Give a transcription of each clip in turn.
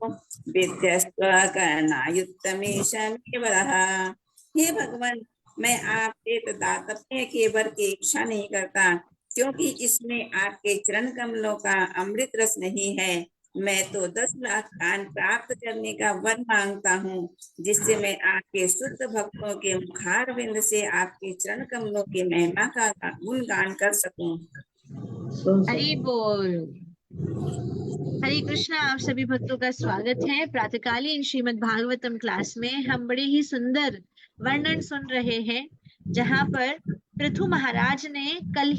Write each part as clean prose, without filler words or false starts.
विद्यस्त्वकर्णायुक्तमीशमेव रः। हे भगवान, मैं आपके दातव्य के वर की इच्छा नहीं करता, क्योंकि इसमें आपके चरण कमलों का अमृत रस नहीं है। मैं तो 10 लाख कान प्राप्त करने का वर मांगता हूँ, जिससे मैं आपके शुद्ध भक्तों के मुखार बिंद से आपके चरण कमलों की महिमा का गुणगान कर सकूं। हरि बोल। हरे कृष्णा। आप सभी भक्तों का स्वागत है प्रातःकालीन श्रीमद् भागवतम क्लास में। हम बड़े ही सुंदर वर्णन सुन रहे हैं, जहां पर पृथु महाराज ने कल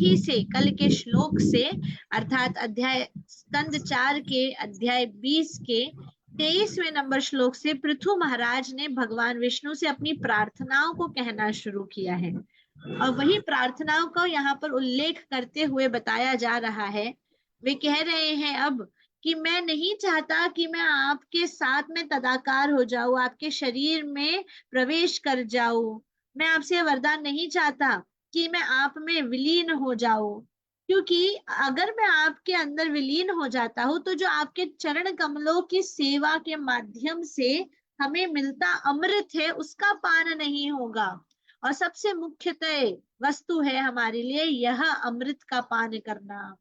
के श्लोक से अर्थात अध्याय स्कंद 4 के अध्याय 20 के 23वें नंबर श्लोक से पृथु महाराज ने भगवान विष्णु से अपनी प्रार्थनाओं को कहना शुरू किया है, और वही प्रार्थनाओं को यहाँ पर उल्लेख करते हुए बताया जा रहा है। वे कह रहे हैं अब कि मैं नहीं चाहता कि मैं आपके साथ में तदाकार हो जाऊं, आपके शरीर में प्रवेश कर जाऊं। मैं आपसे वरदान नहीं चाहता कि मैं आप में विलीन हो जाऊं, क्योंकि अगर मैं आपके अंदर विलीन हो जाता हूं तो जो आपके चरण कमलों की सेवा के माध्यम से हमें मिलता अमृत है, उसका पान नहीं होगा। और सबसे मुख्यतः वस्तु है हमारे लिए यह अमृत का पान करना।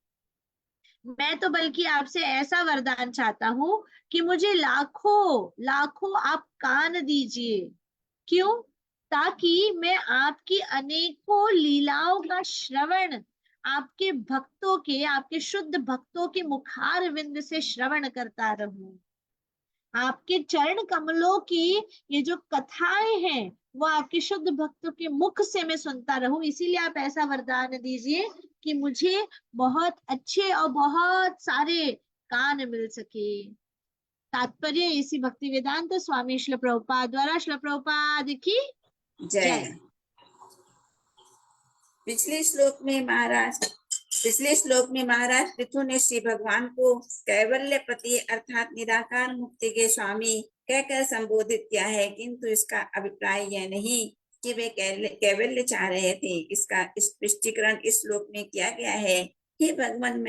मैं तो बल्कि आपसे ऐसा वरदान चाहता हूं कि मुझे लाखों लाखों आप कान दीजिए। क्यों? ताकि मैं आपकी अनेकों लीलाओं का श्रवण आपके भक्तों के, आपके शुद्ध भक्तों के मुखार विंद से श्रवण करता रहूं। आपके चरण कमलों की ये जो कथाएं हैं वो आपके शुद्ध भक्तों के मुख से मैं सुनता रहूं। इसीलिए आप ऐसा वरदान दीजिए कि मुझे बहुत अच्छे और बहुत सारे कान मिल सके। तात्पर्य इसी भक्ति वेदांत स्वामी श्रील प्रभुपाद द्वारा। श्रील प्रभुपाद की जय। पिछले श्लोक में महाराज पृथु ने श्री भगवान को कैवल्यपति अर्थात निराकार मुक्ति के स्वामी कहकर संबोधित किया है, किंतु इसका अभिप्राय यह नहीं कि वे कैवल्य चाह रहे थे। इसका स्पष्टीकरण इस श्लोक में किया गया है। हे भगवान,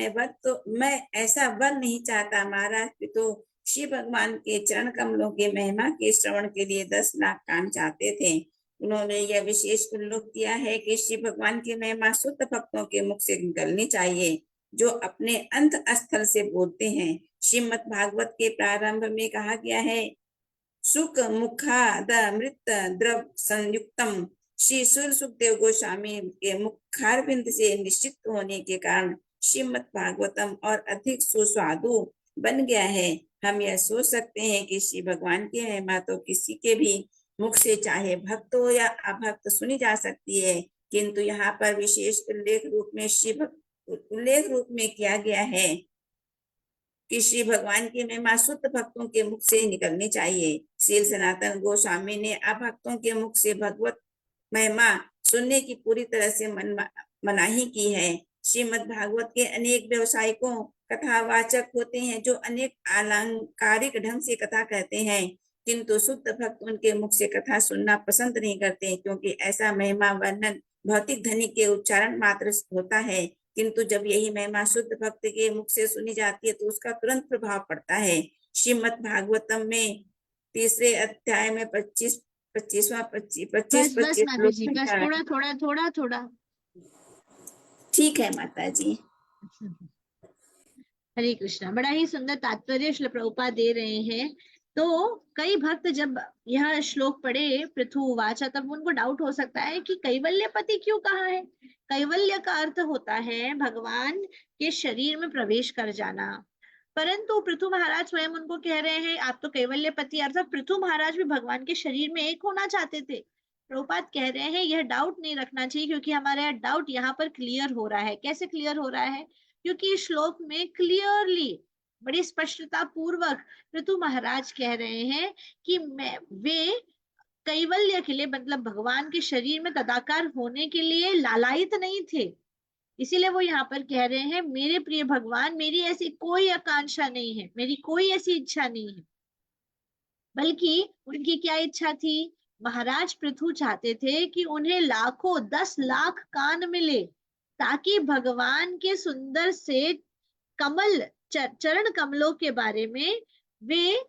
मैं ऐसा वर नहीं चाहता। महाराज पृथु श्री भगवान के चरण कमलों के महिमा के श्रवण के लिए 10 लाख कान चाहते थे। उन्होंने यह विशेष उल्लेख किया है कि श्री भगवान की महिमा शुद्ध भक्तों के मुख से निकलनी चाहिए, जो अपने अंत स्थल से बोलते हैं। श्रीमद् भागवत के प्रारंभ में कहा गया है, सुख मुखादमृत द्रव संयुक्तम। श्री सूर्य सुखदेव गोस्वामी के मुखारविंद से निश्चित होने के कारण श्रीमद् भागवतम और अधिक सुस्वादु बन गया है। हम यह सोच सकते हैं कि श्री भगवान की महिमा तो किसी के भी मुख से चाहे भक्त हो या अभक्त सुनी जा सकती है, किंतु यहाँ पर विशेष उल्लेख रूप में किया गया है कि श्री भगवान की महिमा शुद्ध भक्तों के मुख से निकलनी चाहिए। श्री सनातन गोस्वामी ने अभक्तों के मुख से भगवत महिमा सुनने की पूरी तरह से मनाही की है। श्रीमद् भागवत के अनेक व्यवसायिकों कथावाचक होते हैं, जो अनेक अलंकारिक ढंग से कथा कहते हैं, किंतु शुद्ध भक्त उनके मुख से कथा सुनना पसंद नहीं करते, क्योंकि ऐसा महिमा वर्णन भौतिक ध्वनि के उच्चारण मात्र होता है। किंतु जब यही महिमा शुद्ध भक्त के मुख से सुनी जाती है तो उसका तुरंत प्रभाव पड़ता है। श्रीमद् भागवतम में 3 अध्याय में 25 थोड़ा। ठीक है माता जी। हरे कृष्णा। बड़ा ही सुंदर तात्पर्य श्रील प्रभुपाद दे रहे हैं। तो कई भक्त जब यह श्लोक पढ़े पृथु वाचा, तब उनको डाउट हो सकता है कि कैवल्यपति क्यों कहा है। कैवल्य का अर्थ होता है भगवान के शरीर में प्रवेश कर जाना, परंतु पृथु महाराज स्वयं उनको कह रहे हैं आप तो कैवल्यपति, अर्थात पृथु महाराज भी भगवान के शरीर में एक होना चाहते थे। प्रभुपाद कह रहे हैं यह डाउट नहीं रखना चाहिए, क्योंकि हमारा डाउट यहाँ पर क्लियर हो रहा है। कैसे क्लियर हो रहा है? क्योंकि इस श्लोक में क्लियरली बड़ी स्पष्टता पूर्वक पृथु महाराज कह रहे हैं कि वे कैवल्य के लिए, मतलब भगवान के शरीर में तदाकार होने के लिए लालायित नहीं थे। इसीलिए वो यहाँ पर कह रहे हैं मेरे प्रिय भगवान, मेरी ऐसी कोई आकांक्षा नहीं है, मेरी कोई ऐसी इच्छा नहीं है। बल्कि उनकी क्या इच्छा थी? महाराज पृथु चाहते थे कि उन्हें लाखों 10 लाख कान मिले, ताकि भगवान के सुंदर से कमल चरण कमलों के बारे में वे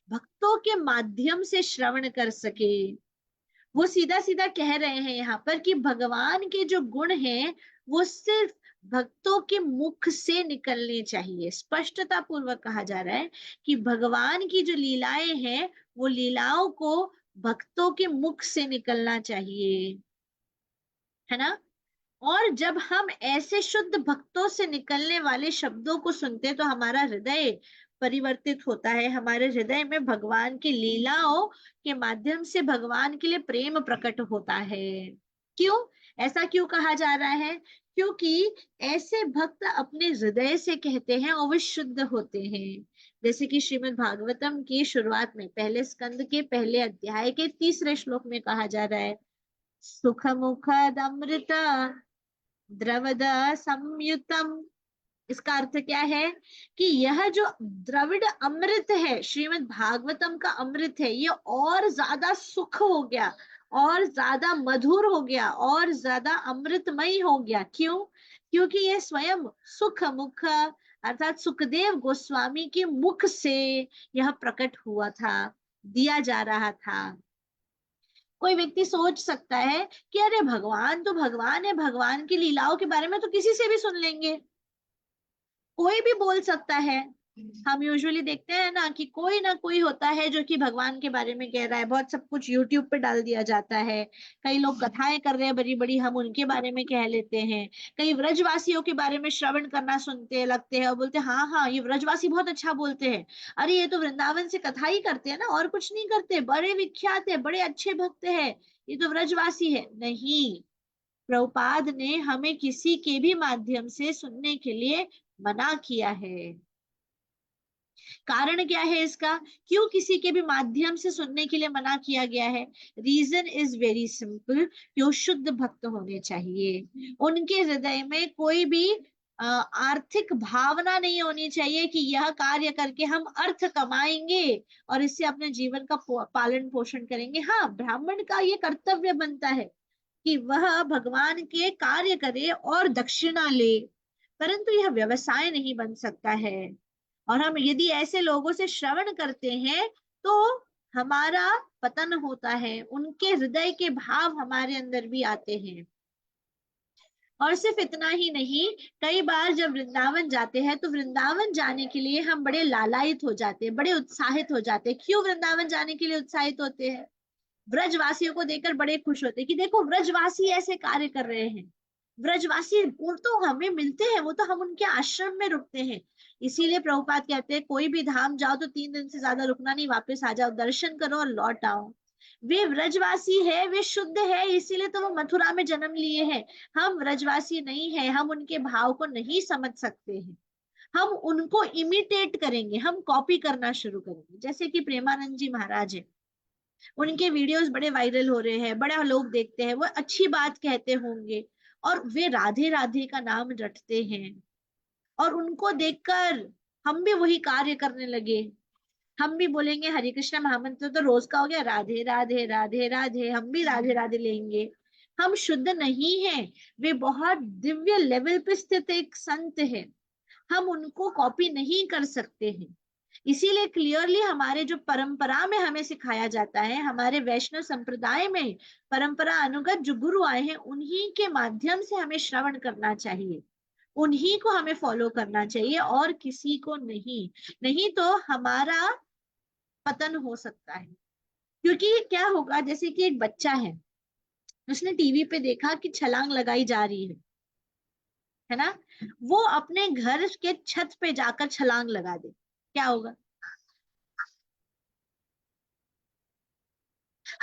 भक्तों के माध्यम से श्रवण कर सके। वो सीधा सीधा कह रहे हैं यहाँ पर कि भगवान के जो गुण हैं वो सिर्फ भक्तों के मुख से निकलने चाहिए। स्पष्टता पूर्वक कहा जा रहा है कि भगवान की जो लीलाएं हैं वो लीलाओं को भक्तों के मुख से निकलना चाहिए, है ना। और जब हम ऐसे शुद्ध भक्तों से निकलने वाले शब्दों को सुनते हैं तो हमारा हृदय परिवर्तित होता है। हमारे हृदय में भगवान की लीलाओं के माध्यम से भगवान के लिए प्रेम प्रकट होता है। क्यों ऐसा क्यों कहा जा रहा है? क्योंकि ऐसे भक्त अपने हृदय से कहते हैं और वे शुद्ध होते हैं। जैसे कि श्रीमद् भागवतम की शुरुआत में पहले स्कंद के पहले अध्याय के 3रे श्लोक में कहा जा रहा है, सुख मुखद अमृत द्रवद संयुतम। इसका अर्थ क्या है कि यह जो द्रविड़ अमृत है, श्रीमद् भागवतम का अमृत है, ये और ज्यादा सुख हो गया, और ज्यादा मधुर हो गया, और ज्यादा अमृतमय हो गया। क्यों? क्योंकि ये स्वयं सुख मुख अर्थात सुखदेव गोस्वामी के मुख से यह प्रकट हुआ था, दिया जा रहा था। कोई व्यक्ति सोच सकता है कि अरे भगवान तो भगवान है, भगवान की लीलाओं के बारे में तो किसी से भी सुन लेंगे, कोई भी बोल सकता है। हम यूजुअली देखते हैं ना कि कोई ना कोई होता है जो कि भगवान के बारे में कह रहा है, बहुत सब कुछ यूट्यूब पे डाल दिया जाता है। कई लोग कथाएं कर रहे हैं बड़ी बड़ी, हम उनके बारे में कह लेते हैं। कई व्रजवासियों के बारे में श्रवण करना सुनते लगते हैं और बोलते हैं हाँ हाँ ये व्रजवासी बहुत अच्छा बोलते हैं, अरे ये तो वृंदावन से कथा ही करते हैं ना, और कुछ नहीं करते, बड़े विख्यात है, बड़े अच्छे भक्त है, ये तो व्रजवासी है। नहीं, प्रभुपाद ने हमें किसी के भी माध्यम से सुनने के लिए मना किया है। कारण क्या है इसका? क्यों किसी के भी माध्यम से सुनने के लिए मना किया गया है? रीजन इज वेरी सिंपल, कि वो शुद्ध भक्त होने चाहिए। उनके हृदय में कोई भी आर्थिक भावना नहीं होनी चाहिए कि यह कार्य करके हम अर्थ कमाएंगे और इससे अपने जीवन का पालन पोषण करेंगे। हाँ, ब्राह्मण का ये कर्तव्य बनता है कि वह भगवान के कार्य करे और दक्षिणा ले, परंतु यह व्यवसाय नहीं बन सकता है। और हम यदि ऐसे लोगों से श्रवण करते हैं तो हमारा पतन होता है, उनके हृदय के भाव हमारे अंदर भी आते हैं। और सिर्फ इतना ही नहीं, कई बार जब वृंदावन जाते हैं तो वृंदावन जाने के लिए हम बड़े लालायित हो जाते हैं, बड़े उत्साहित हो जाते हैं। क्यों वृंदावन जाने के लिए उत्साहित होते हैं? ब्रजवासियों को देखकर बड़े खुश होते हैं कि देखो ब्रजवासी ऐसे कार्य कर रहे हैं। ब्रजवासी वो तो हमें मिलते हैं, वो तो हम उनके आश्रम में रुकते हैं। इसीलिए प्रभुपाद कहते हैं कोई भी धाम जाओ तो 3 दिन से ज्यादा रुकना नहीं, वापस आ जाओ, दर्शन करो और लौट आओ। वे ब्रजवासी है, वे शुद्ध है, इसीलिए तो वो मथुरा में जन्म लिए हैं। हम ब्रजवासी नहीं है, हम उनके भाव को नहीं समझ सकते हैं। हम उनको इमिटेट करेंगे, हम कॉपी करना शुरू करेंगे। जैसे कि प्रेमानंद जी महाराज है, उनके वीडियोस बड़े वायरल हो रहे हैं, बड़ा लोग देखते हैं, वो अच्छी बात कहते होंगे और वे राधे राधे का नाम रटते हैं, और उनको देखकर हम भी वही कार्य करने लगे। हम भी बोलेंगे हरे कृष्ण महामंत्र तो रोज का हो गया, राधे राधे राधे राधे, हम भी राधे राधे लेंगे। हम शुद्ध नहीं हैं, वे बहुत दिव्य लेवल पे स्थित एक संत है, हम उनको कॉपी नहीं कर सकते हैं। इसीलिए क्लियरली हमारे जो परंपरा में हमें सिखाया जाता है, हमारे वैष्णव संप्रदाय में परंपरा अनुगत जो गुरु आए हैं उन्हीं के माध्यम से हमें श्रवण करना चाहिए, उन्हीं को हमें फॉलो करना चाहिए और किसी को नहीं। नहीं तो हमारा पतन हो सकता है। क्योंकि क्या होगा, जैसे कि एक बच्चा है, उसने टीवी पे देखा कि छलांग लगाई जा रही है ना, वो अपने घर के छत पे जाकर छलांग लगा दे, क्या होगा?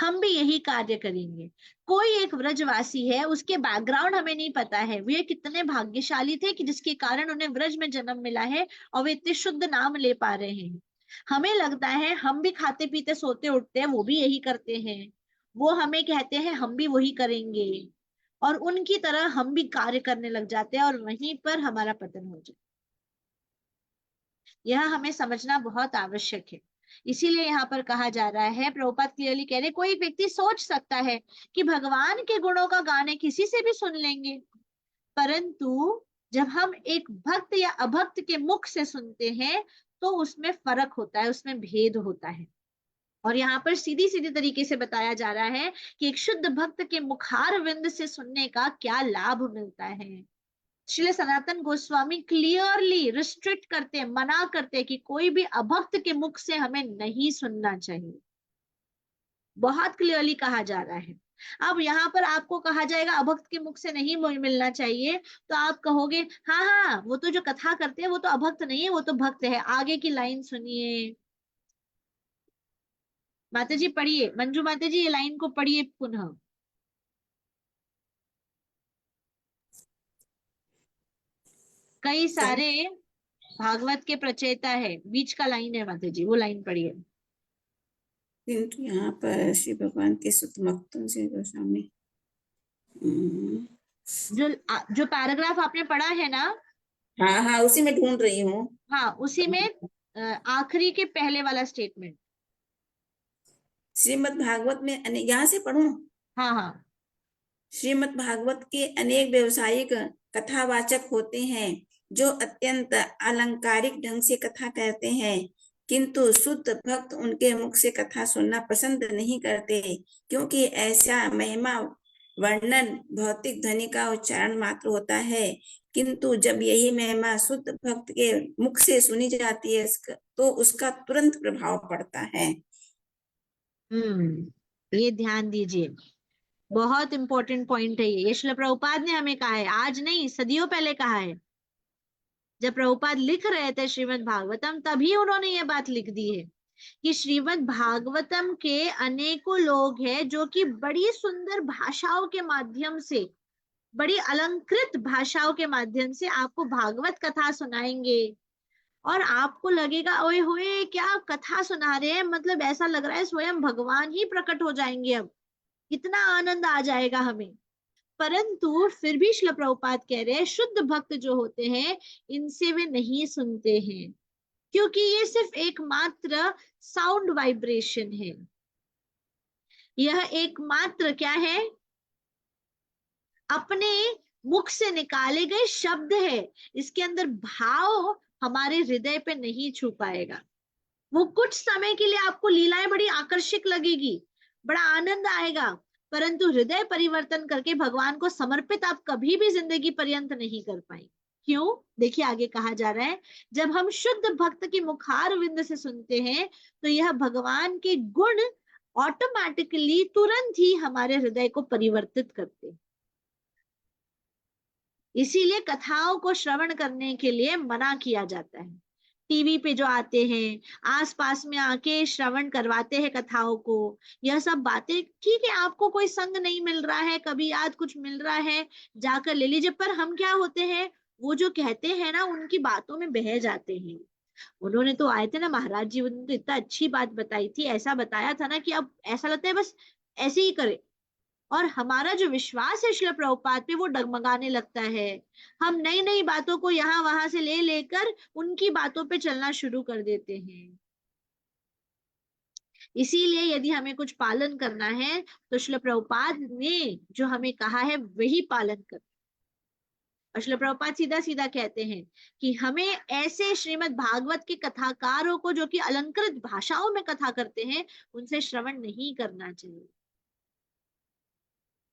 हम भी यही कार्य करेंगे। कोई एक व्रजवासी है, उसके बैकग्राउंड हमें नहीं पता है, वे कितने भाग्यशाली थे कि जिसके कारण उन्हें व्रज में जन्म मिला है और वे इतने शुद्ध नाम ले पा रहे हैं। हमें लगता है हम भी खाते पीते सोते उठते हैं, वो भी यही करते हैं, वो हमें कहते हैं हम भी वही करेंगे, और उनकी तरह हम भी कार्य करने लग जाते हैं और वहीं पर हमारा पतन हो जाए। यह हमें समझना बहुत आवश्यक है। इसीलिए यहाँ पर कहा जा रहा है, प्रभुपाद क्लियरली कह रहे, कोई व्यक्ति सोच सकता है कि भगवान के गुणों का गाने किसी से भी सुन लेंगे, परंतु जब हम एक भक्त या अभक्त के मुख से सुनते हैं तो उसमें फर्क होता है, उसमें भेद होता है। और यहाँ पर सीधी सीधी तरीके से बताया जा रहा है कि एक शुद्ध भक्त के मुखार विंद से सुनने का क्या लाभ मिलता है। श्री सनातन गोस्वामी क्लियरली रिस्ट्रिक्ट करते हैं, मना करते हैं कि कोई भी अभक्त के मुख से हमें नहीं सुनना चाहिए। बहुत क्लियरली कहा जा रहा है। अब यहाँ पर आपको कहा जाएगा अभक्त के मुख से नहीं मिलना चाहिए, तो आप कहोगे हाँ हाँ वो तो जो कथा करते हैं वो तो अभक्त नहीं है, वो तो भक्त है। आगे की लाइन सुनिए माता जी, पढ़िए मंजू माता जी, ये लाइन को पढ़िए पुनः। कई सारे भागवत के प्रचेता है, बीच का लाइन है माता जी, वो लाइन पढ़िए। किंतु यहाँ पर श्री भगवान के सुत भक्तों से गोस्वामी जो पैराग्राफ आपने पढ़ा है ना, हाँ हाँ उसी में ढूंढ रही हूँ। हाँ उसी में आखिरी के पहले वाला स्टेटमेंट। श्रीमद् भागवत में यहाँ से पढ़ूं। हाँ हाँ श्रीमद् भागवत के अनेक व्यवसायिक कथावाचक होते हैं जो अत्यंत अलंकारिक ढंग से कथा कहते हैं, किंतु शुद्ध भक्त उनके मुख से कथा सुनना पसंद नहीं करते, क्योंकि ऐसा महिमा वर्णन भौतिक ध्वनि का उच्चारण मात्र होता है। किंतु जब यही महिमा शुद्ध भक्त के मुख से सुनी जाती है तो उसका तुरंत प्रभाव पड़ता है। ये ध्यान दीजिए, बहुत इंपॉर्टेंट पॉइंट है ये श्रील प्रभुपाद ने हमें कहा है, आज नहीं सदियों पहले कहा है। जब प्रभुपाद लिख रहे थे श्रीमद् भागवतम तभी उन्होंने ये बात लिख दी है कि श्रीमद् भागवतम के अनेकों लोग हैं जो कि बड़ी सुंदर भाषाओं के माध्यम से, बड़ी अलंकृत भाषाओं के माध्यम से आपको भागवत कथा सुनाएंगे, और आपको लगेगा ओए होए क्या कथा सुना रहे हैं, मतलब ऐसा लग रहा है स्वयं भगवान ही प्रकट हो जाएंगे, अब कितना आनंद आ जाएगा हमें। परंतु फिर भी श्रील प्रभुपाद कह रहे हैं शुद्ध भक्त जो होते हैं इनसे वे नहीं सुनते हैं, क्योंकि ये सिर्फ एकमात्र साउंड वाइब्रेशन है। यह एकमात्र क्या है, अपने मुख से निकाले गए शब्द है, इसके अंदर भाव हमारे हृदय पे नहीं छू पाएगा। वो कुछ समय के लिए आपको लीलाएं बड़ी आकर्षक लगेगी, बड़ा आनंद आएगा, परंतु हृदय परिवर्तन करके भगवान को समर्पित आप कभी भी जिंदगी पर्यंत नहीं कर पाएंगे। क्यों? देखिए आगे कहा जा रहा है, जब हम शुद्ध भक्त की मुखार विंद से सुनते हैं तो यह भगवान के गुण ऑटोमेटिकली तुरंत ही हमारे हृदय को परिवर्तित करते हैं। इसीलिए कथाओं को श्रवण करने के लिए मना किया जाता है। टीवी पे जो आते हैं, आसपास में आके श्रवण करवाते हैं कथाओं को, यह सब बातें ठीक है, आपको कोई संग नहीं मिल रहा है, कभी याद कुछ मिल रहा है जाकर ले लीजिए, पर हम क्या होते हैं, वो जो कहते हैं ना उनकी बातों में बह जाते हैं। उन्होंने तो आए थे ना महाराज जी, उन्होंने तो इतना अच्छी बात बताई थी, ऐसा बताया था ना कि अब ऐसा लगता है बस ऐसे ही करे, और हमारा जो विश्वास है श्रील प्रभुपाद पे वो डगमगाने लगता है। हम नई नई बातों को यहाँ वहां से ले लेकर उनकी बातों पे चलना शुरू कर देते हैं। इसीलिए यदि हमें कुछ पालन करना है तो श्रील प्रभुपाद ने जो हमें कहा है वही पालन कर। और श्रील प्रभुपाद सीधा सीधा कहते हैं कि हमें ऐसे श्रीमद् भागवत के कथाकारों को जो कि अलंकृत भाषाओं में कथा करते हैं उनसे श्रवण नहीं करना चाहिए।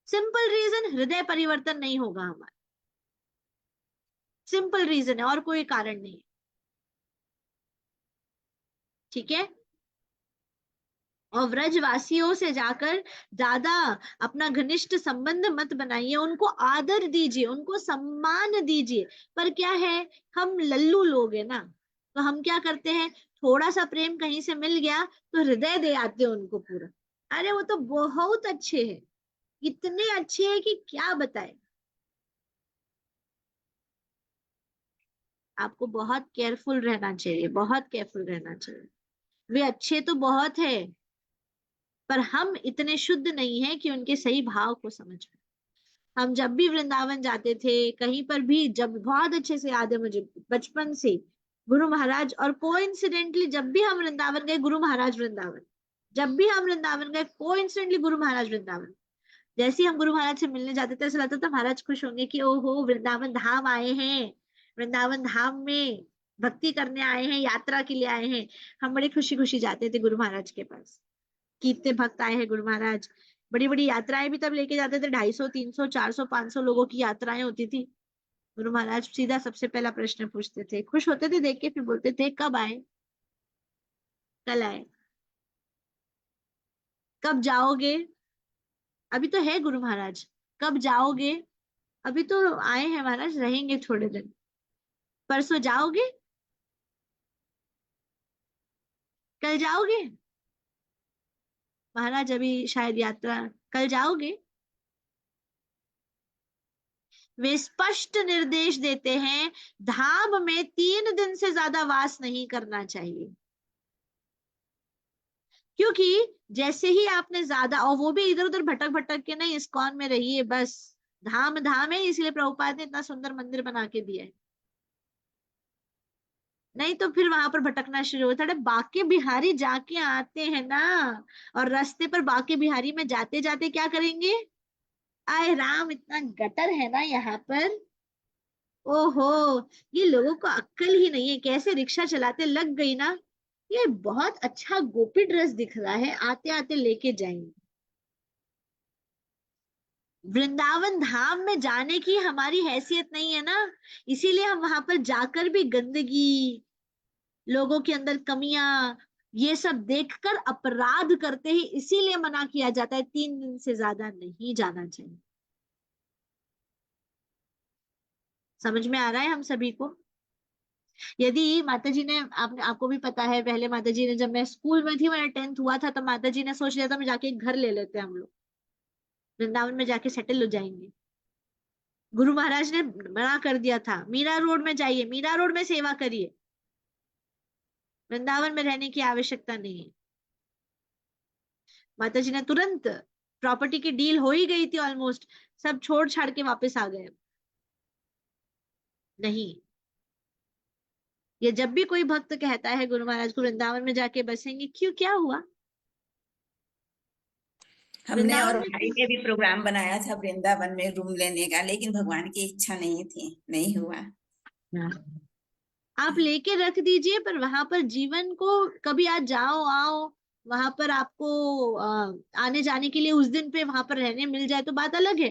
सिंपल रीजन, हृदय परिवर्तन नहीं होगा हमारा, सिंपल रीजन है, और कोई कारण नहीं। ठीक है, और व्रजवासियों से जाकर ज्यादा अपना घनिष्ठ संबंध मत बनाइए, उनको आदर दीजिए, उनको सम्मान दीजिए। पर क्या है, हम लल्लू लोग हैं ना, तो हम क्या करते हैं, थोड़ा सा प्रेम कहीं से मिल गया तो हृदय दे आते हैं उनको पूरा। अरे वो तो बहुत अच्छे हैं, इतने अच्छे हैं कि क्या बताए। आपको बहुत केयरफुल रहना चाहिए, बहुत केयरफुल रहना चाहिए। वे अच्छे तो बहुत है, पर हम इतने शुद्ध नहीं हैं कि उनके सही भाव को समझ पाए। हम जब भी वृंदावन जाते थे, कहीं पर भी, जब बहुत अच्छे से याद है मुझे बचपन से, गुरु महाराज, और कोइंसिडेंटली जब भी हम वृंदावन गए गुरु महाराज वृंदावन, जब भी हम वृंदावन गए कोइंसिडेंटली गुरु महाराज वृंदावन। जैसे ही हम गुरु महाराज से मिलने जाते थे ऐसा लगता था महाराज खुश होंगे कि ओहो वृंदावन धाम आए हैं, वृंदावन धाम में भक्ति करने आए हैं, यात्रा के लिए आए हैं, हम बड़े खुशी खुशी जाते थे गुरु महाराज के पास। कितने भक्त आए हैं गुरु महाराज, बड़ी बड़ी यात्राएं भी तब लेके जाते थे, 250, 300, 400, 500 लोगों की यात्राएं होती थी। गुरु महाराज सीधा सबसे पहला प्रश्न पूछते थे, खुश होते थे देख के, फिर बोलते थे कब आए, कल आए, कब जाओगे, अभी तो है गुरु महाराज, कब जाओगे, अभी तो आए हैं महाराज, रहेंगे थोड़े दिन, परसों जाओगे, कल जाओगे महाराज, अभी शायद यात्रा, कल जाओगे। वे स्पष्ट निर्देश देते हैं, धाम में 3 दिन से ज्यादा वास नहीं करना चाहिए, क्योंकि जैसे ही आपने ज्यादा, और वो भी इधर उधर भटक भटक के नहीं, इस्कॉन में रहिए बस, धाम धाम है, इसलिए प्रभुपाद ने इतना सुंदर मंदिर बना के दिया है, नहीं तो फिर वहां पर भटकना शुरू होता है। बाके बिहारी जाके आते हैं ना, और रास्ते पर बाके बिहारी में जाते जाते क्या करेंगे, आए राम, इतना गटर है ना यहाँ पर, ओहो, ये लोगों को अक्ल ही नहीं है, कैसे रिक्शा चलाते, लग गई ना, ये बहुत अच्छा गोपी ड्रेस दिख रहा है, आते आते लेके जाएंगे। वृंदावन धाम में जाने की हमारी हैसियत नहीं है ना, इसीलिए हम वहां पर जाकर भी गंदगी, लोगों के अंदर कमियां, ये सब देखकर अपराध करते ही, इसीलिए मना किया जाता है, 3 दिन से ज्यादा नहीं जाना चाहिए। समझ में आ रहा है हम सभी को। यदि माता जी ने, आपको भी पता है, पहले माता जी ने, जब मैं स्कूल में थी, मेरा 10th हुआ था, तब माता जी ने सोच लिया था मैं जाके एक घर ले लेते हैं हम लोग, वृंदावन में जाके सेटल हो जाएंगे। गुरु महाराज ने मना कर दिया था, मीरा रोड में जाइए, मीरा रोड में सेवा करिए, वृंदावन में रहने की आवश्यकता नहीं है। माता जी ने तुरंत, प्रॉपर्टी की डील हो ही गई थी ऑलमोस्ट, सब छोड़ छाड़ के वापस आ गए। नहीं, ये जब भी कोई भक्त कहता है गुरु महाराज को वृंदावन में जाके बसेंगे, क्यों, क्या हुआ, हमने और वृंदावन में भाई ने भी प्रोग्राम बनाया था वृंदावन में रूम लेने का, लेकिन भगवान की इच्छा नहीं थी, नहीं हुआ। आप लेके रख दीजिए, पर वहां पर जीवन को कभी आज जाओ आओ, वहां पर आपको आने जाने के लिए उस दिन पे वहां पर रहने मिल जाए तो बात अलग है,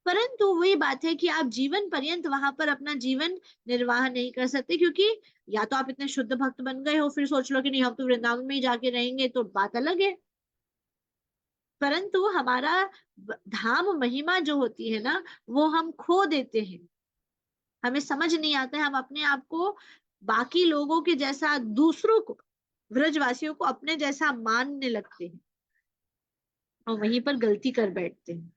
परंतु वही बात है कि आप जीवन पर्यंत वहां पर अपना जीवन निर्वाह नहीं कर सकते, क्योंकि या तो आप इतने शुद्ध भक्त बन गए हो, फिर सोच लो कि नहीं हम तो वृंदावन में ही जाके रहेंगे, तो बात अलग है। परंतु हमारा धाम महिमा जो होती है ना, वो हम खो देते हैं, हमें समझ नहीं आता है, हम अपने आप को बाकी लोगों के जैसा, दूसरों को, ब्रजवासियों को अपने जैसा मानने लगते हैं, और वहीं पर गलती कर बैठते हैं,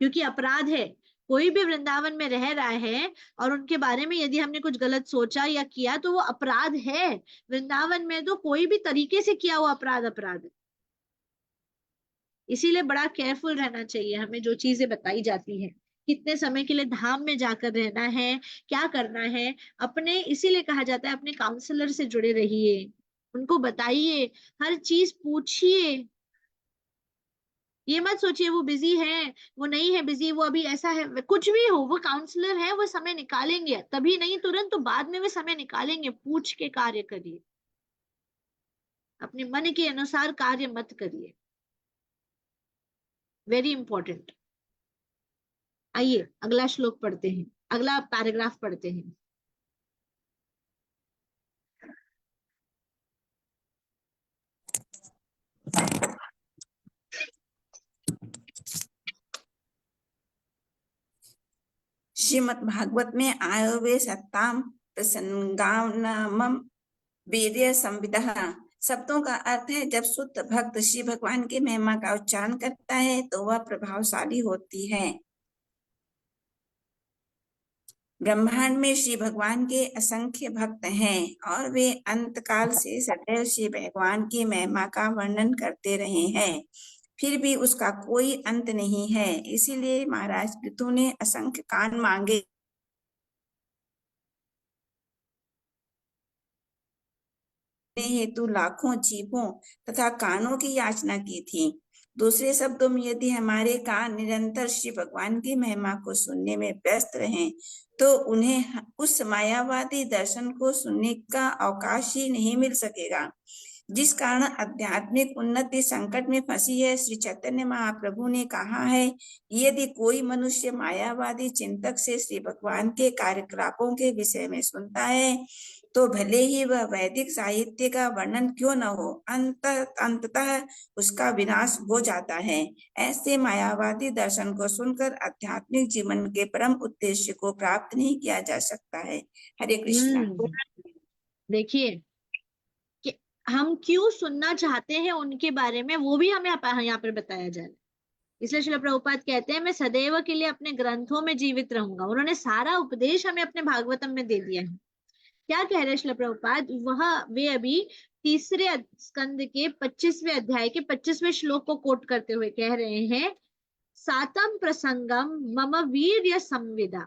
क्योंकि अपराध है। कोई भी वृंदावन में रह रहा है और उनके बारे में यदि हमने कुछ गलत सोचा या किया, तो वो अपराध है। वृंदावन में तो कोई भी तरीके से किया हुआ अपराध अपराध है, इसीलिए बड़ा केयरफुल रहना चाहिए हमें, जो चीजें बताई जाती हैं, कितने समय के लिए धाम में जाकर रहना है, क्या करना है, अपने, इसीलिए कहा जाता है अपने काउंसलर से जुड़े रहिए, उनको बताइए, हर चीज पूछिए, ये मत सोचिए वो बिजी है, वो नहीं है बिजी, वो अभी ऐसा है, कुछ भी हो, वो काउंसलर है, वो समय निकालेंगे, तभी नहीं तुरंत, तो बाद में वे समय निकालेंगे, पूछ के कार्य करिए, अपने मन के अनुसार कार्य मत करिए, वेरी इंपॉर्टेंट। आइए अगला श्लोक पढ़ते हैं, अगला पैराग्राफ पढ़ते हैं। श्रीमद् भागवत में आयवे सत्ताम प्रसंगानमम वीर्य संविदः शब्दों का अर्थ है, जब शुद्ध भक्त श्री भगवान की महिमा का उच्चारण करता है तो वह प्रभावशाली होती है। ब्रह्मांड में श्री भगवान के असंख्य भक्त हैं और वे अंतकाल से सदैव श्री भगवान की महिमा का वर्णन करते रहे हैं, फिर भी उसका कोई अंत नहीं है। इसीलिए महाराज पृथु ने असंख्य कान मांगे हेतु लाखों जीवों तथा कानों की याचना की थी। दूसरे शब्दों में यदि हमारे कान निरंतर श्री भगवान की महिमा को सुनने में व्यस्त रहें, तो उन्हें उस मायावादी दर्शन को सुनने का अवकाश ही नहीं मिल सकेगा, जिस कारण आध्यात्मिक उन्नति संकट में फंसी है। श्री चैतन्य महाप्रभु ने कहा है, यदि कोई मनुष्य मायावादी चिंतक से श्री भगवान के कार्यकलापों के विषय में सुनता है, तो भले ही वह वैदिक साहित्य का वर्णन क्यों न हो, अंततः उसका विनाश हो जाता है। ऐसे मायावादी दर्शन को सुनकर आध्यात्मिक जीवन के परम उद्देश्य को प्राप्त नहीं किया जा सकता है। हरे कृष्णा। देखिए कि हम क्यों सुनना चाहते हैं उनके बारे में, वो भी हमें यहाँ पर बताया जा रहा है। इसलिए श्रील प्रभुपाद कहते हैं, मैं सदैव के लिए अपने ग्रंथों में जीवित रहूंगा। उन्होंने सारा उपदेश हमें अपने भागवतम में दे दिया है। क्या कह रहे हैं श्रील प्रभुपाद? वे अभी तीसरे स्कंद के 25वें अध्याय के 25वें श्लोक को कोट करते हुए कह रहे हैं, सातम प्रसंगम मम वीर्य संविदा।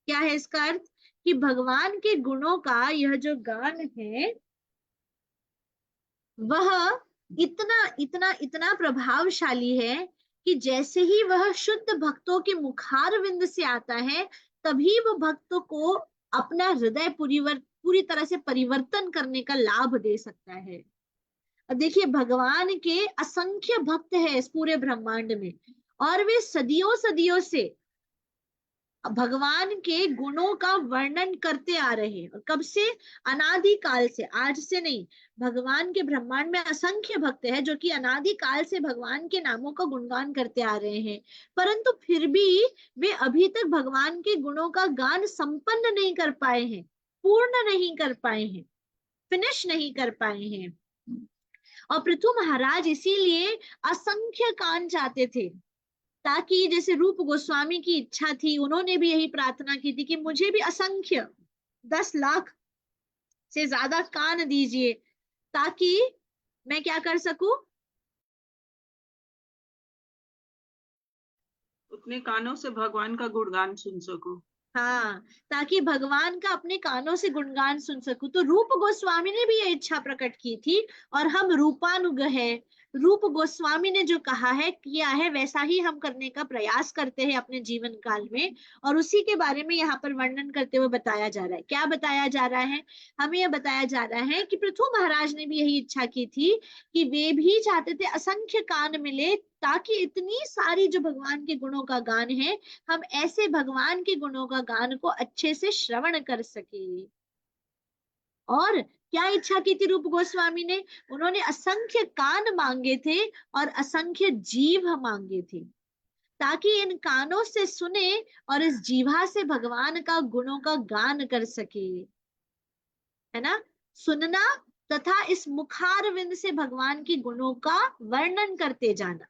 क्या है इसका अर्थ? कि भगवान के गुणों का यह जो गान है वह इतना इतना इतना प्रभावशाली है कि जैसे ही वह शुद्ध भक्तों के मुखारविंद से आता है, तभी वो भक्तों को अपना हृदय पूरी तरह से परिवर्तन करने का लाभ दे सकता है। अब देखिए, भगवान के असंख्य भक्त हैं इस पूरे ब्रह्मांड में, और वे सदियों सदियों से भगवान के गुणों का वर्णन करते आ रहे हैं। और कब से? अनादि काल से, आज से नहीं। भगवान के ब्रह्मांड में असंख्य भक्त हैं जो कि अनादि काल से भगवान के नामों का गुणगान करते आ रहे हैं, परंतु फिर भी वे अभी तक भगवान के गुणों का गान संपन्न नहीं कर पाए हैं, पूर्ण नहीं कर पाए हैं, फिनिश नहीं कर पाए हैं। और पृथु महाराज इसीलिए असंख्य कान चाहते थे, ताकि जैसे रूप गोस्वामी की इच्छा थी, उन्होंने भी यही प्रार्थना की थी कि मुझे भी असंख्य 10 लाख से ज्यादा कान दीजिए, ताकि मैं क्या कर सकूं? उतने कानों से भगवान का गुणगान सुन सकूं। हाँ, ताकि भगवान का अपने कानों से गुणगान सुन सकूं। तो रूप गोस्वामी ने भी ये इच्छा प्रकट की थी, और हम रूपानुग है। रूप गोस्वामी ने जो कहा है, किया है, वैसा ही हम करने का प्रयास करते हैं अपने जीवन काल में। और उसी के बारे में यहाँ पर वर्णन करते हुए बताया जा रहा है। क्या बताया जा रहा है? हमें यह बताया जा रहा है कि पृथु महाराज ने भी यही इच्छा की थी कि वे भी चाहते थे असंख्य कान मिले, ताकि इतनी सारी जो भगवान के गुणों का गान है, हम ऐसे भगवान के गुणों का गान को अच्छे से श्रवण कर सके। और क्या इच्छा की थी रूप गोस्वामी ने? उन्होंने असंख्य कान मांगे थे और असंख्य जीभ मांगे थे, ताकि इन कानों से सुने और इस जीभा से भगवान का गुणों का गान कर सके, है ना? सुनना तथा इस मुखारविंद से भगवान के गुणों का वर्णन करते जाना।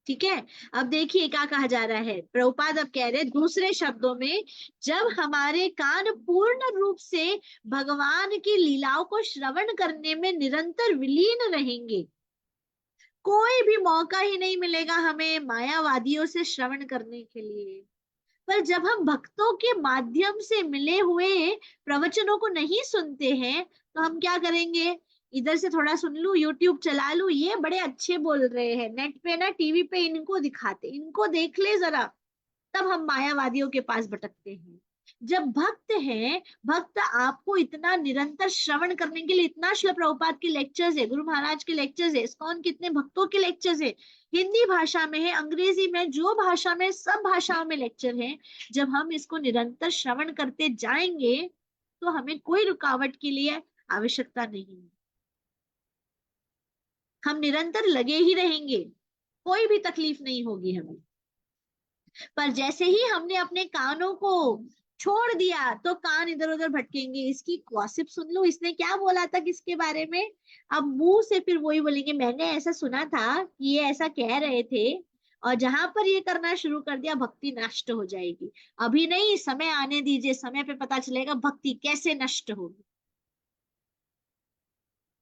ठीक है, अब देखिए क्या कहा जा रहा है। प्रभुपाद अब कह रहे दूसरे शब्दों में, जब हमारे कान पूर्ण रूप से भगवान की लीलाओं को श्रवण करने में निरंतर विलीन रहेंगे, कोई भी मौका ही नहीं मिलेगा हमें मायावादियों से श्रवण करने के लिए। पर जब हम भक्तों के माध्यम से मिले हुए प्रवचनों को नहीं सुनते हैं, तो हम क्या करेंगे? इधर से थोड़ा सुन लूं, यूट्यूब चला लूं, ये बड़े अच्छे बोल रहे हैं, नेट पे ना, टीवी पे इनको दिखाते, इनको देख ले जरा, तब हम मायावादियों के पास भटकते हैं। जब भक्त हैं, भक्त आपको इतना निरंतर श्रवण करने के लिए, इतना श्रील प्रभुपाद के लेक्चर्स है, गुरु महाराज के लेक्चर्स है, इस्कॉन कितने भक्तों के लेक्चर्स है, हिंदी भाषा में है, अंग्रेजी में, जो भाषा में, सब भाषाओं में लेक्चर है। जब हम इसको निरंतर श्रवण करते जाएंगे, तो हमें कोई रुकावट के लिए आवश्यकता नहीं, हम निरंतर लगे ही रहेंगे, कोई भी तकलीफ नहीं होगी हमें। पर जैसे ही हमने अपने कानों को छोड़ दिया, तो कान इधर उधर भटकेंगे। इसकी गॉसिप सुन लो, इसने क्या बोला था किसके बारे में, अब मुंह से फिर वही बोलेंगे, मैंने ऐसा सुना था कि ये ऐसा कह रहे थे, और जहां पर ये करना शुरू कर दिया, भक्ति नष्ट हो जाएगी। अभी नहीं, समय आने दीजिए, समय पे पता चलेगा भक्ति कैसे नष्ट होगी।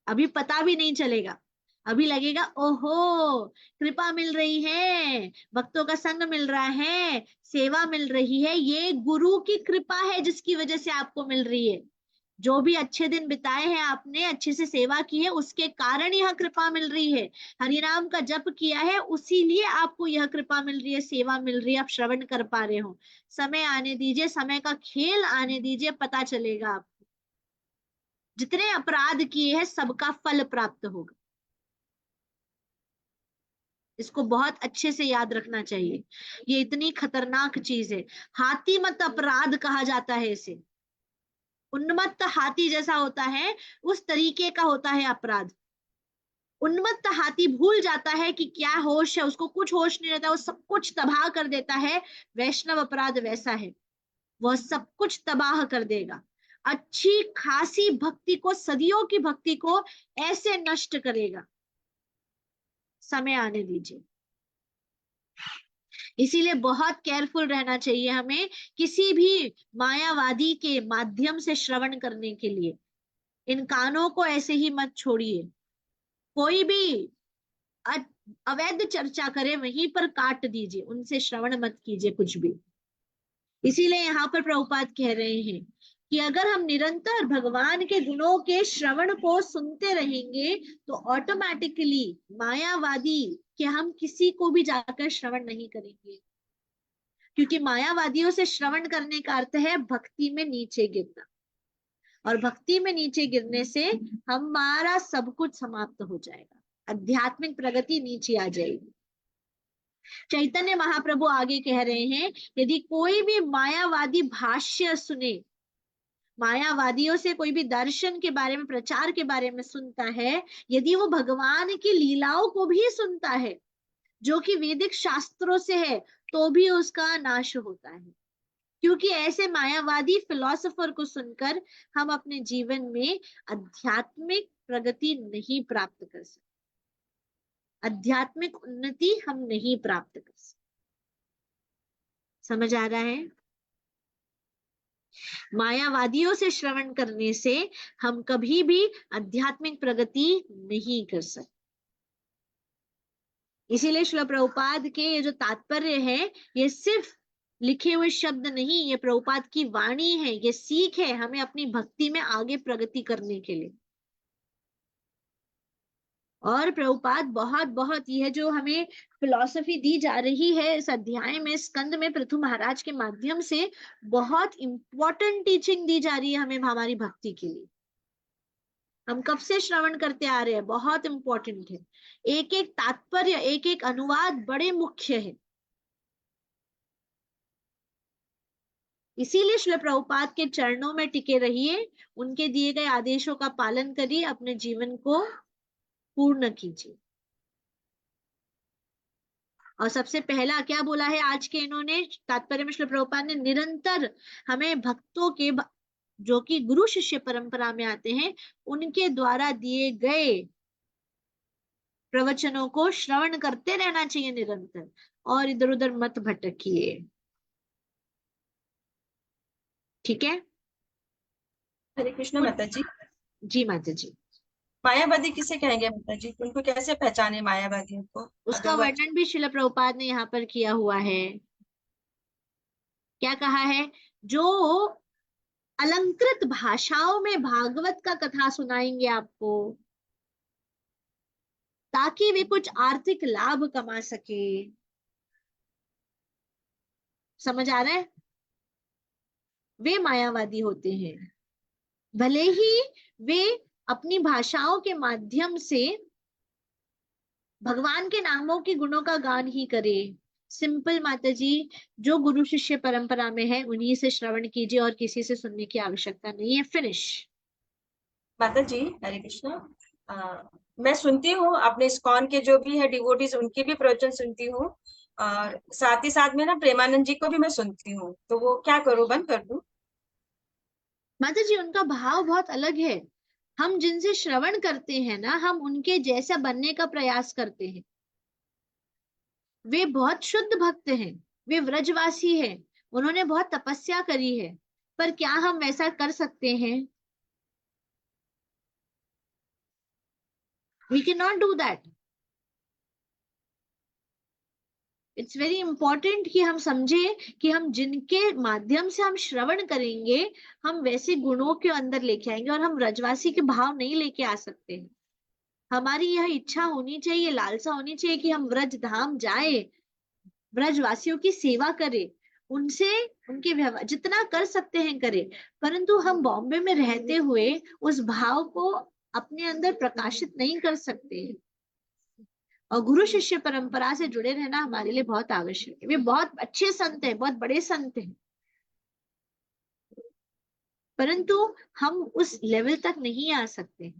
अभी पता भी नहीं चलेगा, अभी लगेगा ओहो कृपा मिल रही है, भक्तों का संग मिल रहा है, सेवा मिल रही है, ये गुरु की कृपा है जिसकी वजह से आपको मिल रही है। जो भी अच्छे दिन बिताए हैं आपने, अच्छे से सेवा की है, उसके कारण यह कृपा मिल रही है। हरिनाम का जप किया है, उसी लिए आपको यह कृपा मिल रही है, सेवा मिल रही है, आप श्रवण कर पा रहे हो। समय आने दीजिए, समय का खेल आने दीजिए, पता चलेगा आपको। जितने अपराध किए हैं सबका फल प्राप्त होगा। इसको बहुत अच्छे से याद रखना चाहिए, ये इतनी खतरनाक चीज है। हाथी मत अपराध कहा जाता है इसे। उन्मत्त हाथी जैसा होता है, उस तरीके का होता है अपराध। उन्मत्त हाथी भूल जाता है कि क्या होश है, उसको कुछ होश नहीं रहता, वो सब कुछ तबाह कर देता है। वैष्णव अपराध वैसा है, वह सब कुछ तबाह कर देगा। अच्छी खासी भक्ति को, सदियों की भक्ति को ऐसे नष्ट करेगा। समय आने दीजिए। इसीलिए बहुत केयरफुल रहना चाहिए हमें, किसी भी मायावादी के माध्यम से श्रवण करने के लिए। इन कानों को ऐसे ही मत छोड़िए। कोई भी अवैध चर्चा करे वहीं पर काट दीजिए, उनसे श्रवण मत कीजिए कुछ भी। इसीलिए यहाँ पर प्रभुपाद कह रहे हैं कि अगर हम निरंतर भगवान के गुणों के श्रवण को सुनते रहेंगे तो ऑटोमेटिकली मायावादी के हम किसी को भी जाकर श्रवण नहीं करेंगे। क्योंकि मायावादियों से श्रवण करने का अर्थ है भक्ति में नीचे गिरना, और भक्ति में नीचे गिरने से हमारा सब कुछ समाप्त हो जाएगा, आध्यात्मिक प्रगति नीचे आ जाएगी। चैतन्य महाप्रभु आगे कह रहे हैं, यदि कोई भी मायावादी भाष्य सुने, मायावादियों से कोई भी दर्शन के बारे में, प्रचार के बारे में सुनता है, यदि वो भगवान की लीलाओं को भी सुनता है जो कि वैदिक शास्त्रों से है, तो भी उसका नाश होता है। क्योंकि ऐसे मायावादी फिलोसोफर को सुनकर हम अपने जीवन में आध्यात्मिक प्रगति नहीं प्राप्त कर सकते, आध्यात्मिक उन्नति हम नहीं प्राप्त कर सकते। समझ आ रहा है? मायावादियों से श्रवण करने से हम कभी भी आध्यात्मिक प्रगति नहीं कर सकते। इसीलिए श्रील प्रभुपाद के ये जो तात्पर्य है, ये सिर्फ लिखे हुए शब्द नहीं, ये प्रभुपाद की वाणी है, ये सीख है हमें अपनी भक्ति में आगे प्रगति करने के लिए। और प्रभुपाद बहुत बहुत यह जो हमें फिलॉसफी दी जा रही है इस अध्याय में, स्कंद में, पृथु महाराज के माध्यम से बहुत इंपॉर्टेंट टीचिंग दी जा रही है हमें हमारी भक्ति के लिए। हम कब से श्रवण करते आ रहे हैं, बहुत इंपॉर्टेंट है। एक एक तात्पर्य, एक एक अनुवाद बड़े मुख्य है। इसीलिए श्रील प्रभुपाद के चरणों में टिके रहिए, उनके दिए गए आदेशों का पालन करिए, अपने जीवन को पूर्ण कीजिए। और सबसे पहला क्या बोला है आज के इन्होंने तात्पर्य में, श्रील प्रभुपाद ने निरंतर हमें भक्तों के, जो कि गुरु शिष्य परंपरा में आते हैं, उनके द्वारा दिए गए प्रवचनों को श्रवण करते रहना चाहिए निरंतर, और इधर उधर मत भटकिए। ठीक है? हरे कृष्ण माता जी। जी माता जी। मायावादी किसे कहेंगे माता जी? उनको कैसे पहचाने मायावादियों को? उसका वर्णन भी श्रील प्रभुपाद ने यहाँ पर किया हुआ है। क्या कहा है? जो अलंकृत भाषाओं में भागवत का कथा सुनाएंगे आपको, ताकि वे कुछ आर्थिक लाभ कमा सके। समझ आ रहा है? वे मायावादी होते हैं। भले ही वे अपनी भाषाओं के माध्यम से भगवान के नामों के गुणों का गान ही करे। सिंपल माता जी, जो गुरु शिष्य परंपरा में है उन्हीं से श्रवण कीजिए, और किसी से सुनने की आवश्यकता नहीं है। फिनिश। माता जी हरे कृष्ण। मैं सुनती हूँ अपने इस्कॉन के जो भी है डिवोटीज, उनके भी प्रवचन सुनती हूँ, और साथ ही साथ में ना प्रेमानंद जी को भी मैं सुनती हूँ। तो वो क्या करूँ, बंद कर दूं? माता जी, उनका भाव बहुत अलग है। हम जिनसे श्रवण करते हैं ना, हम उनके जैसा बनने का प्रयास करते हैं। वे बहुत शुद्ध भक्त हैं, वे व्रजवासी हैं, उन्होंने बहुत तपस्या करी है, पर क्या हम वैसा कर सकते हैं? We cannot do that. It's very important कि हम समझे कि हम जिनके माध्यम से हम श्रवण करेंगे हम वैसे गुणों के अंदर लेके आएंगे, और हम रजवासी के भाव नहीं लेके आ सकते हैं। हमारी यह इच्छा होनी चाहिए, लालसा होनी चाहिए कि हम व्रज धाम जाए, ब्रजवासियों की सेवा करें, उनसे उनके व्यवहार जितना कर सकते हैं करें, परंतु हम बॉम्बे में रहते हुए उस भाव को अपने अंदर प्रकाशित नहीं कर सकते। और गुरु शिष्य परंपरा से जुड़े रहना हमारे लिए बहुत आवश्यक है। वे बहुत अच्छे संत हैं, बहुत बड़े संत हैं, परंतु हम उस लेवल तक नहीं आ सकते।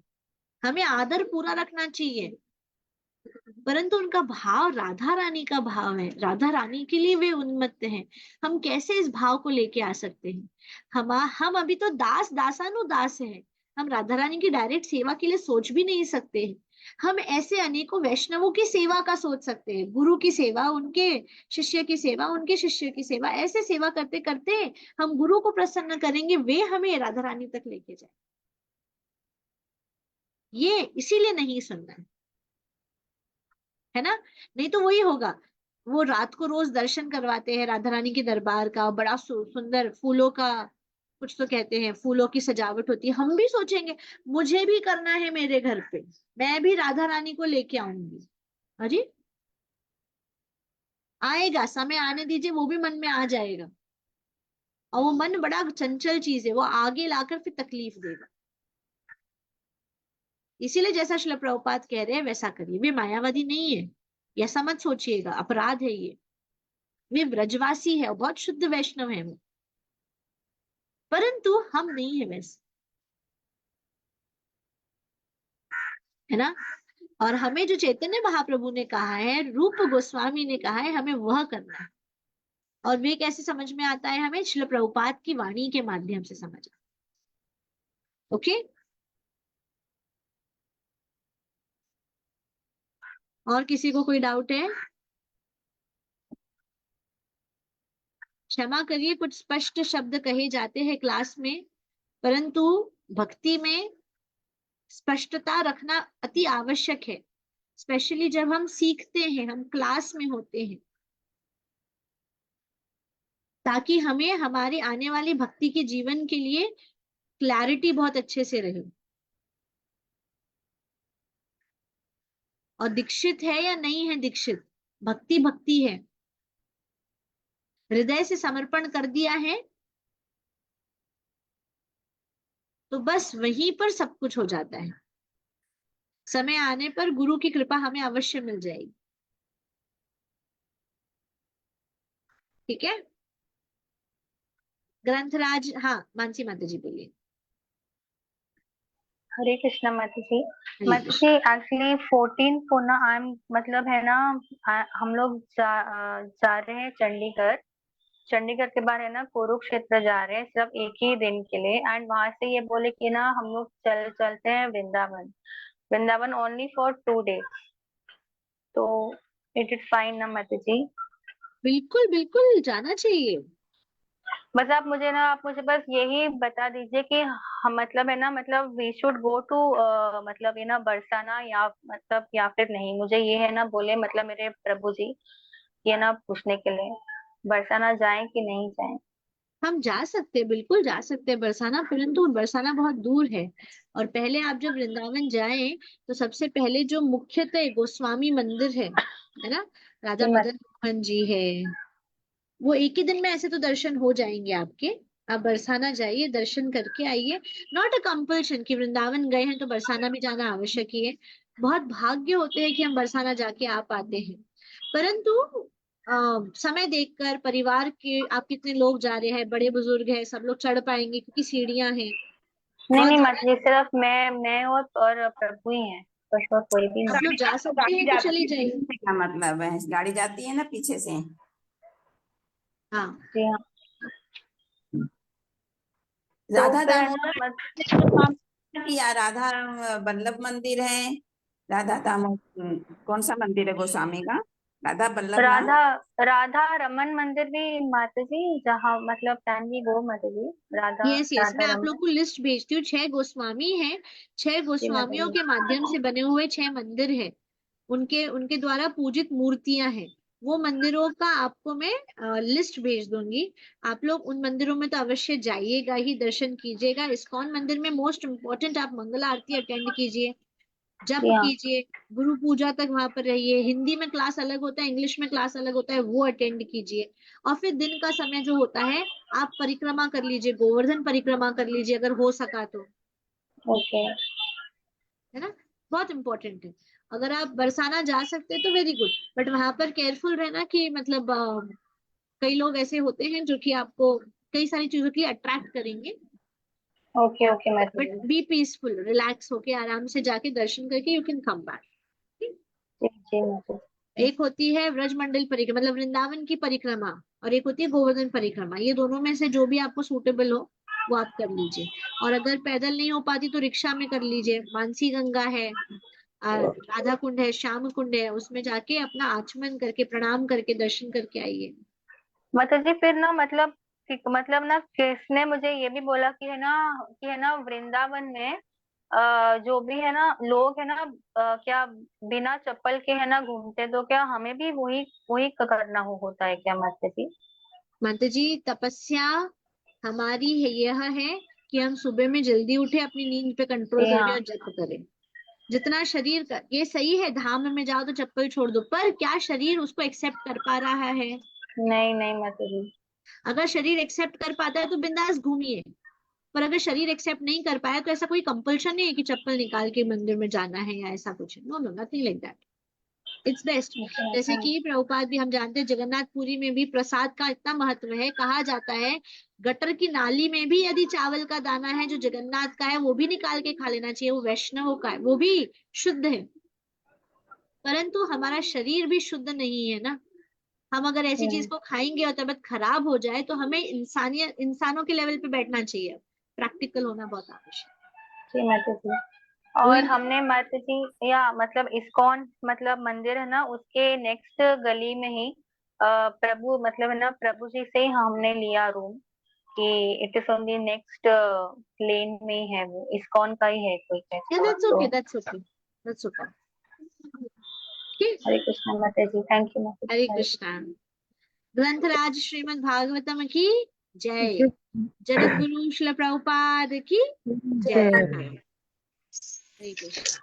हमें आदर पूरा रखना चाहिए, परंतु उनका भाव राधा रानी का भाव है, राधा रानी के लिए वे उन्मत्त हैं। हम कैसे इस भाव को लेके आ सकते हैं? हम अभी तो दास दासानुदास हैं, हम राधा रानी की डायरेक्ट सेवा के लिए सोच भी नहीं सकते हैं। हम ऐसे अनेकों वैष्णवों की सेवा का सोच सकते हैं, गुरु की सेवा, उनके शिष्य की सेवा, उनके शिष्य की सेवा, ऐसे सेवा करते करते हम गुरु को प्रसन्न करेंगे, वे हमें राधा रानी तक लेके जाए। ये इसीलिए नहीं सुनना है ना, नहीं तो वही होगा। वो रात को रोज दर्शन करवाते हैं राधा रानी के दरबार का, बड़ा सुंदर फूलों का, कुछ तो कहते हैं फूलों की सजावट होती है। हम भी सोचेंगे मुझे भी करना है मेरे घर पे, मैं भी राधा रानी को लेके आऊंगी। अरे आएगा, समय आने दीजिए, वो भी मन में आ जाएगा। और वो मन बड़ा चंचल चीज है, वो आगे लाकर फिर तकलीफ देगा। इसीलिए जैसा श्रील प्रभुपाद कह रहे हैं वैसा करिए। वे मायावादी नहीं है, ऐसा मत सोचिएगा, अपराध है ये। वे ब्रजवासी है और बहुत शुद्ध वैष्णव है वो, परंतु हम नहीं है वैसे, है ना। और हमें जो चैतन्य महाप्रभु ने कहा है, रूप गोस्वामी ने कहा है, हमें वह करना है। और वे कैसे समझ में आता है? हमें श्रील प्रभुपाद की वाणी के माध्यम से समझ आता। ओके, और किसी को कोई डाउट है? क्षमा करिए, कुछ स्पष्ट शब्द कहे जाते हैं क्लास में, परंतु भक्ति में स्पष्टता रखना अति आवश्यक है, स्पेशली जब हम सीखते हैं, हम क्लास में होते हैं, ताकि हमें हमारे आने वाली भक्ति के जीवन के लिए क्लैरिटी बहुत अच्छे से रहे। और दीक्षित है या नहीं है दीक्षित, भक्ति भक्ति है, हृदय से समर्पण कर दिया है तो बस वहीं पर सब कुछ हो जाता है। समय आने पर गुरु की कृपा हमें अवश्य मिल जाएगी। ठीक है, ग्रंथराज, हाँ मानसी माता जी बोलिए। हरे कृष्णा माता जी। हरे माता जी एक्चुअली 14 को ना आई एम मतलब है ना, हम लोग जा रहे हैं चंडीगढ़। चंडीगढ़ के बाद है ना कुरुक्षेत्र जा रहे हैं, सिर्फ एक ही दिन के लिए। एंड वहां से ये बोले कि ना हम लोग चलते हैं Vrindavan. Vrindavan only for 2 days। तो इट इज फाइन ना माता जी? बिल्कुल बिल्कुल जाना चाहिए। बस आप मुझे बस यही बता दीजिए कि हम मतलब है ना, मतलब वी शुड गो टू मतलब ये ना बरसाना, या मतलब या फिर नहीं। मुझे ये है ना बोले मतलब मेरे प्रभु जी ये ना पूछने के लिए, बरसाना जाएं कि नहीं जाएं। हम जा सकते हैं, बिल्कुल जा सकते हैं बरसाना, परंतु बरसाना बहुत दूर है। और पहले आप जब वृंदावन जाएं तो सबसे पहले जो मुख्यतः गोस्वामी मंदिर है ना, राधा जी मदन मोहन जी है, वो एक ही दिन में ऐसे तो दर्शन हो जाएंगे आपके। आप बरसाना जाइए, दर्शन करके आइए। नॉट अ कंपल्शन कि वृंदावन गए हैं तो बरसाना भी जाना आवश्यक ही है। बहुत भाग्य होते हैं कि हम बरसाना जाके आ पाते हैं, परंतु समय देखकर, परिवार के आप कितने लोग जा रहे हैं, बड़े बुजुर्ग हैं, सब लोग चढ़ पाएंगे क्योंकि सीढ़ियां हैं नहीं बहुत नहीं ज्यादा। माता जी, सिर्फ मैं और प्रभु ही हैं, बस और कोई भी आप नहीं। लोग जा तो सकते गाड़ी हैं तो जाती चले है, जाइए। इससे क्या मतलब है? गाड़ी जाती है ना पीछे से। हाँ, जी हाँ। तो राधा फिर है ना दामोदर या राधा बल्लभ मंदिर है? राधा दामोदर कौन सा मंदिर है गोस्वामी का? राधा बल्लभ ना? राधा राधा रमन मंदिर भी माता जी, जहाँ मतलब कैन वी गो माता जी? राधा यस यस, मैं राधा आप लोग रमन। को लिस्ट भेजती हूँ। 6 गोस्वामी हैं, 6 जी माता गोस्वामियों जी। के माध्यम से बने हुए 6 मंदिर हैं, उनके उनके द्वारा पूजित मूर्तियां हैं। वो मंदिरों का आपको मैं लिस्ट भेज दूंगी। आप लोग उन मंदिरों में तो अवश्य जाइएगा ही, दर्शन कीजिएगा। इस्कॉन मंदिर में मोस्ट इम्पोर्टेंट आप मंगला आरती अटेंड कीजिए, जप जी हाँ। कीजिए, गुरु पूजा तक वहां पर रहिए। हिंदी में क्लास अलग होता है, इंग्लिश में क्लास अलग होता है, वो अटेंड कीजिए। और फिर दिन का समय जो होता है आप परिक्रमा कर लीजिए, गोवर्धन परिक्रमा कर लीजिए अगर हो सका तो, ओके। है ना। बहुत इंपॉर्टेंट है। अगर आप बरसाना जा सकते हैं तो वेरी गुड, बट वहां पर केयरफुल रहना कि मतलब कई लोग ऐसे होते हैं जो कि आपको कई सारी चीजों की अट्रैक्ट करेंगे। ओके ओके माता बट जी। बी पीसफुल, रिलैक्स होके आराम से जाके दर्शन करके यू कैन कम बैक। जी जी माता जी। एक होती है व्रजमंडल परिक्रमा, मतलब वृंदावन की परिक्रमा, और एक होती है गोवर्धन परिक्रमा। ये दोनों में से जो भी आपको सूटेबल हो वो आप कर लीजिए। और अगर पैदल नहीं हो पाती तो रिक्शा में कर लीजिए। मानसी गंगा है, राधा कुंड है, श्याम कुंड है, उसमें जाके अपना आचमन करके प्रणाम करके दर्शन करके आइए। माता जी फिर ना मतलब मतलब ना किसने मुझे ये भी बोला कि है ना वृंदावन में जो भी है ना लोग है ना क्या बिना चप्पल के है ना घूमते, तो क्या हमें भी वही वही करना होता है क्या माता जी? माता जी तपस्या हमारी है, यह है कि हम सुबह में जल्दी उठे, अपनी नींद पे कंट्रोल जी करें हाँ। और जप करें। जितना शरीर का, ये सही है धाम में जाओ तो चप्पल छोड़ दो, पर क्या शरीर उसको एक्सेप्ट कर पा रहा है? नहीं नहीं माता जी। अगर शरीर एक्सेप्ट कर पाता है तो बिंदास घूमिए। पर अगर शरीर एक्सेप्ट नहीं कर पाया तो ऐसा कोई कंपल्शन नहीं है कि चप्पल निकाल के मंदिर में जाना है या ऐसा कुछ। No no, nothing like that. It's best. जैसे कि प्रभुपाद भी, हम जानते हैं जगन्नाथपुरी में भी प्रसाद का इतना महत्व है, कहा जाता है गटर की नाली में भी यदि चावल का दाना है जो जगन्नाथ का है वो भी निकाल के खा लेना चाहिए, वो वैष्णव का है, वो भी शुद्ध है। परंतु हमारा शरीर भी शुद्ध नहीं है ना। हम अगर ऐसी चीज को खाएंगे और तबीयत खराब हो जाए तो हमें इंसानियत, इंसानों के लेवल पे बैठना चाहिए। प्रैक्टिकल होना बहुत आवश्यक जी माता जी। है। और वही हमने माता जी या मतलब इस्कॉन मतलब मंदिर है ना उसके नेक्स्ट गली में ही प्रभु मतलब है ना प्रभु जी से ही हमने लिया रूम, कि it is on the next lane में ही है, वो इस्कॉन का ही है कोई या कहते दैट्स तो। Okay, that's okay, that's okay. ठीक। हरे कृष्णा माता जी, थैंक यू माता हरे जी, हरे कृष्णा। ग्रंथराज श्रीमद् भागवतम की जय। कृष्णा। जगत गुरु श्रील प्रभुपाद की जय। जय। हरे कृष्णा।